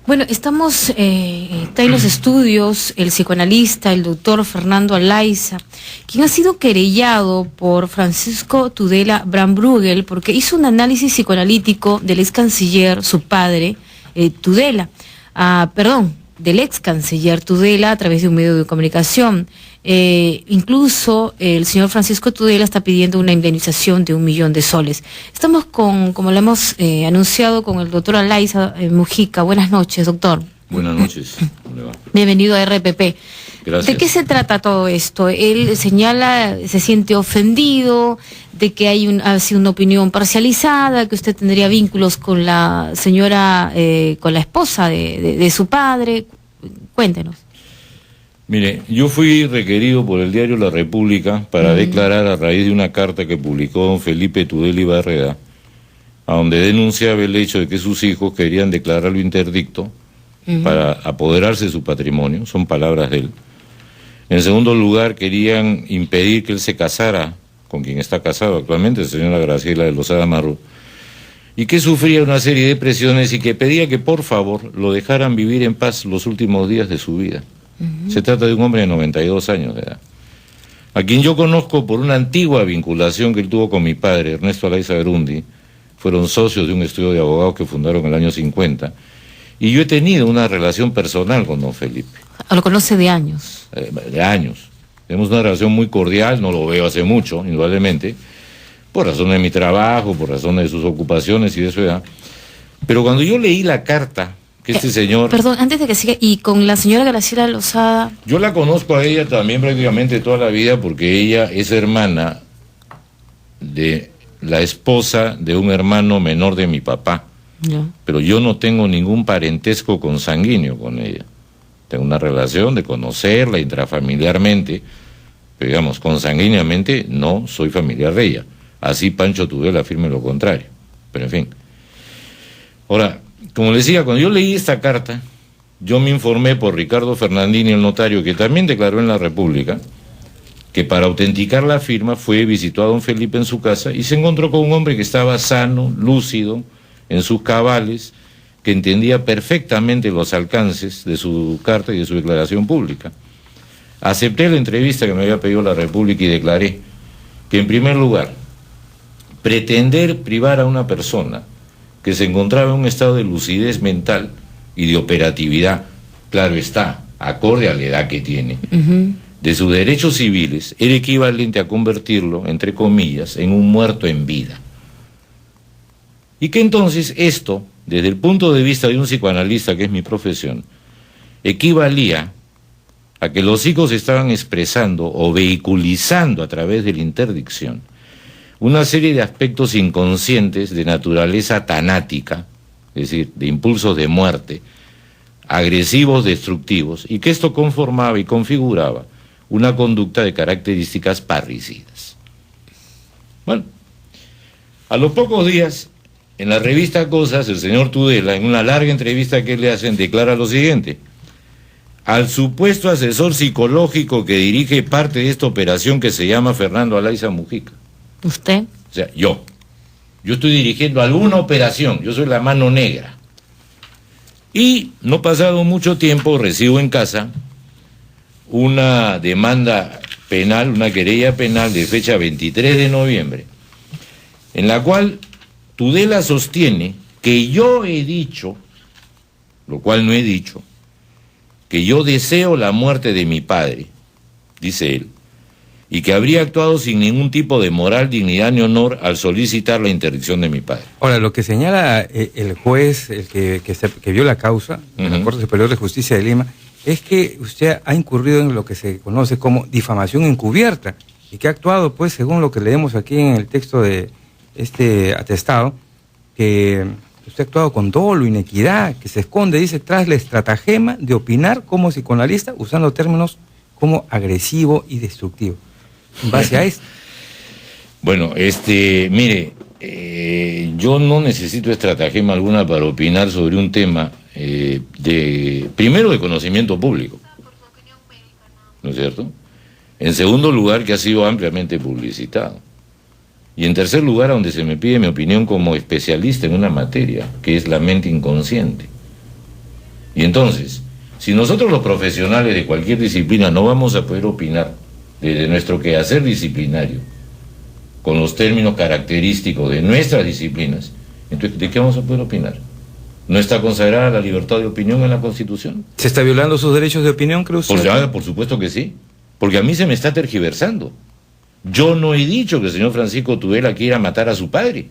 Bueno, está en los estudios el psicoanalista, el doctor Fernando Alaiza, quien ha sido querellado por Francisco Tudela Brandbrugel porque hizo un análisis psicoanalítico del ex canciller, su padre, Tudela, del ex canciller Tudela a través de un medio de comunicación. Incluso el señor Francisco Tudela está pidiendo una indemnización de 1 millón de soles. Estamos como lo hemos anunciado, con el doctor Alaiza Mujica. Buenas noches, doctor. Buenas noches. Bienvenido a RPP. Gracias. ¿De qué se trata todo esto? Él señala, se siente ofendido, de que ha sido una opinión parcializada, que usted tendría vínculos con la señora, con la esposa de su padre. Cuéntenos. Mire, yo fui requerido por el diario La República para declarar a raíz de una carta que publicó don Felipe Tudela Ibarreda, a donde denunciaba el hecho de que sus hijos querían declararlo interdicto para apoderarse de su patrimonio, son palabras de él. En segundo lugar, querían impedir que él se casara con quien está casado actualmente, la señora Graciela de Lozada Marrú, y que sufría una serie de presiones y que pedía que por favor lo dejaran vivir en paz los últimos días de su vida. Se trata de un hombre de 92 años de edad, a quien yo conozco por una antigua vinculación que él tuvo con mi padre, Ernesto Alaiza Berundi. Fueron socios de un estudio de abogados que fundaron en el año 50, y yo he tenido una relación personal con don Felipe. ¿Lo conoce de años? De años. Tenemos una relación muy cordial, no lo veo hace mucho, indudablemente, por razones de mi trabajo, por razones de sus ocupaciones y de su edad. Pero cuando yo leí la carta que este señor... Perdón, antes de que siga, ¿y con la señora Graciela Lozada? Yo la conozco a ella también prácticamente toda la vida porque ella es hermana de la esposa de un hermano menor de mi papá. Ya. Pero yo no tengo ningún parentesco consanguíneo con ella. Tengo una relación de conocerla intrafamiliarmente, pero digamos, consanguíneamente no soy familiar de ella. Así Pancho Tudela afirme lo contrario. Pero en fin. Ahora, como les decía, cuando yo leí esta carta, yo me informé por Ricardo Fernandini, el notario, que también declaró en La República, que para autenticar la firma visitó a don Felipe en su casa y se encontró con un hombre que estaba sano, lúcido, en sus cabales, que entendía perfectamente los alcances de su carta y de su declaración pública. Acepté la entrevista que me había pedido La República y declaré que, en primer lugar, pretender privar a una persona que se encontraba en un estado de lucidez mental y de operatividad, claro está, acorde a la edad que tiene, de sus derechos civiles, era equivalente a convertirlo, entre comillas, en un muerto en vida. Y que entonces esto, desde el punto de vista de un psicoanalista, que es mi profesión, equivalía a que los hijos estaban expresando o vehiculizando a través de la interdicción una serie de aspectos inconscientes de naturaleza tanática, es decir, de impulsos de muerte, agresivos, destructivos, y que esto conformaba y configuraba una conducta de características parricidas. Bueno, a los pocos días, en la revista Cosas, el señor Tudela, en una larga entrevista que le hacen, declara lo siguiente: al supuesto asesor psicológico que dirige parte de esta operación que se llama Fernando Alaiza Mujica. ¿Usted? O sea, yo estoy dirigiendo alguna operación, yo soy la mano negra. Y no pasado mucho tiempo recibo en casa una demanda penal, una querella penal de fecha 23 de noviembre, en la cual Tudela sostiene que yo he dicho, lo cual no he dicho, que yo deseo la muerte de mi padre, dice él, y que habría actuado sin ningún tipo de moral, dignidad ni honor al solicitar la interdicción de mi padre. Ahora, lo que señala el juez, el que vio la causa, de la Corte Superior de Justicia de Lima, es que usted ha incurrido en lo que se conoce como difamación encubierta, y que ha actuado, pues, según lo que leemos aquí en el texto de este atestado, que usted ha actuado con dolo, inequidad, que se esconde, dice, tras la estratagema de opinar como psicoanalista, usando términos como agresivo y destructivo. En base a esto. Bueno, mire, yo no necesito estratagema alguna para opinar sobre un tema primero de conocimiento público, ¿no es cierto? En segundo lugar, que ha sido ampliamente publicitado. Y en tercer lugar, donde se me pide mi opinión como especialista en una materia, que es la mente inconsciente. Y entonces, si nosotros los profesionales de cualquier disciplina no vamos a poder opinar de nuestro quehacer disciplinario con los términos característicos de nuestras disciplinas, entonces, ¿de qué vamos a poder opinar? ¿No está consagrada la libertad de opinión en la Constitución? ¿Se está violando sus derechos de opinión, cree usted? Por supuesto que sí, porque a mí se me está tergiversando. Yo no he dicho que el señor Francisco Tudela quiera matar a su padre.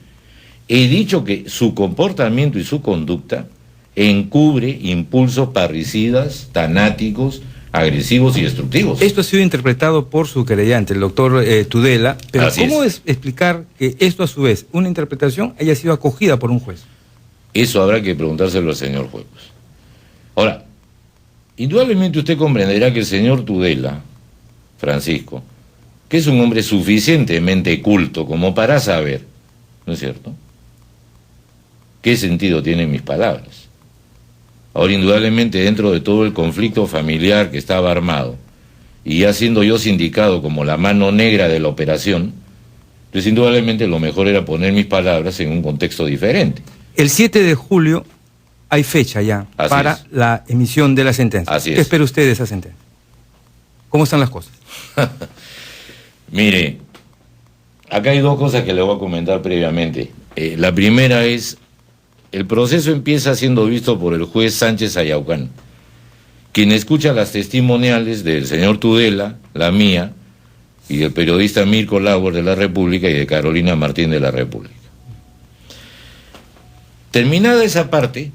He dicho que su comportamiento y su conducta encubre impulsos parricidas, tanáticos, agresivos y destructivos. Esto ha sido interpretado por su querellante, el doctor Tudela, pero Así ¿cómo es explicar que esto a su vez, una interpretación, haya sido acogida por un juez? Eso habrá que preguntárselo al señor juez. Ahora, indudablemente usted comprenderá que el señor Tudela, Francisco, que es un hombre suficientemente culto como para saber, ¿no es cierto?, qué sentido tienen mis palabras. Ahora, indudablemente, dentro de todo el conflicto familiar que estaba armado, y ya siendo yo sindicado como la mano negra de la operación, pues indudablemente lo mejor era poner mis palabras en un contexto diferente. El 7 de julio hay fecha ya Así para es. la emisión de la sentencia. Así es. ¿Qué espera usted de esa sentencia? ¿Cómo están las cosas? Mire, acá hay dos cosas que le voy a comentar previamente. La primera es, el proceso empieza siendo visto por el juez Sánchez Ayaucán, quien escucha las testimoniales del señor Tudela, la mía, y del periodista Mirko Lauer de la República y de Carolina Martín de la República. Terminada esa parte,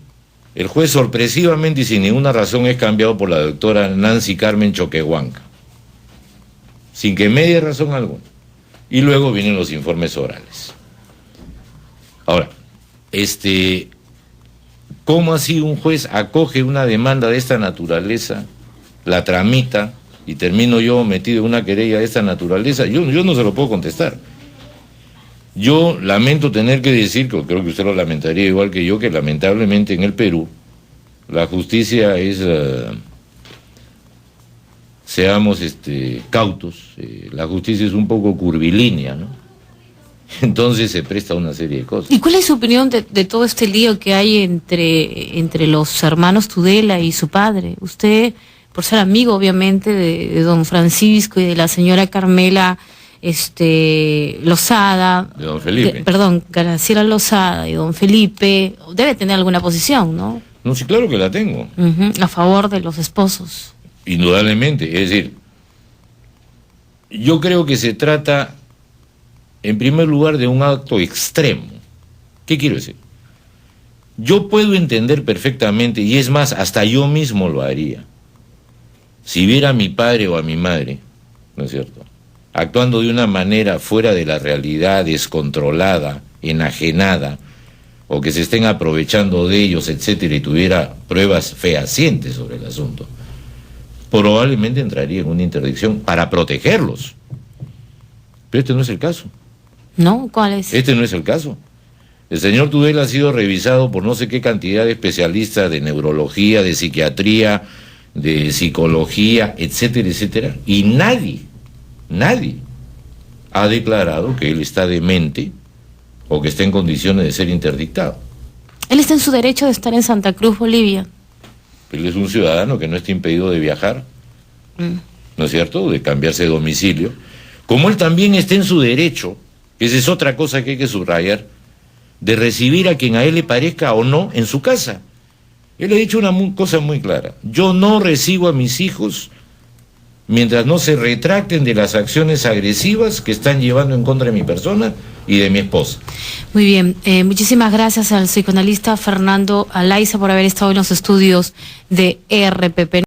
el juez sorpresivamente y sin ninguna razón es cambiado por la doctora Nancy Carmen Choquehuanca, sin que me dé razón alguna. Y luego vienen los informes orales. Ahora, ¿cómo así un juez acoge una demanda de esta naturaleza, la tramita y termino yo metido en una querella de esta naturaleza? Yo no se lo puedo contestar. Yo lamento tener que decir, que creo que usted lo lamentaría igual que yo, que lamentablemente en el Perú la justicia es, seamos cautos, la justicia es un poco curvilínea, ¿no? Entonces se presta a una serie de cosas. ¿Y cuál es su opinión de todo este lío que hay entre los hermanos Tudela y su padre? Usted, por ser amigo obviamente de don Francisco y de la señora Carmela Lozada, De don Felipe. perdón, Graciela Lozada y don Felipe, debe tener alguna posición, ¿no? No, sí, claro que la tengo. A favor de los esposos. Indudablemente, es decir, yo creo que se trata, en primer lugar, de un acto extremo. ¿Qué quiero decir? Yo puedo entender perfectamente, y es más, hasta yo mismo lo haría, si viera a mi padre o a mi madre, ¿no es cierto?, actuando de una manera fuera de la realidad, descontrolada, enajenada, o que se estén aprovechando de ellos, etcétera, y tuviera pruebas fehacientes sobre el asunto, probablemente entraría en una interdicción para protegerlos. Pero este no es el caso. ¿No? ¿Cuál es? Este no es el caso. El señor Tudela ha sido revisado por no sé qué cantidad de especialistas de neurología, de psiquiatría, de psicología, etcétera, etcétera, y nadie ha declarado que él está demente o que está en condiciones de ser interdictado. Él está en su derecho de estar en Santa Cruz, Bolivia. Él es un ciudadano que no está impedido de viajar, ¿no es cierto?, de cambiarse de domicilio, como él también está en su derecho, que esa es otra cosa que hay que subrayar, de recibir a quien a él le parezca o no en su casa. Él ha dicho una cosa muy clara: yo no recibo a mis hijos mientras no se retracten de las acciones agresivas que están llevando en contra de mi persona y de mi esposa. Muy bien, muchísimas gracias al psicoanalista Fernando Alaiza por haber estado en los estudios de RPP.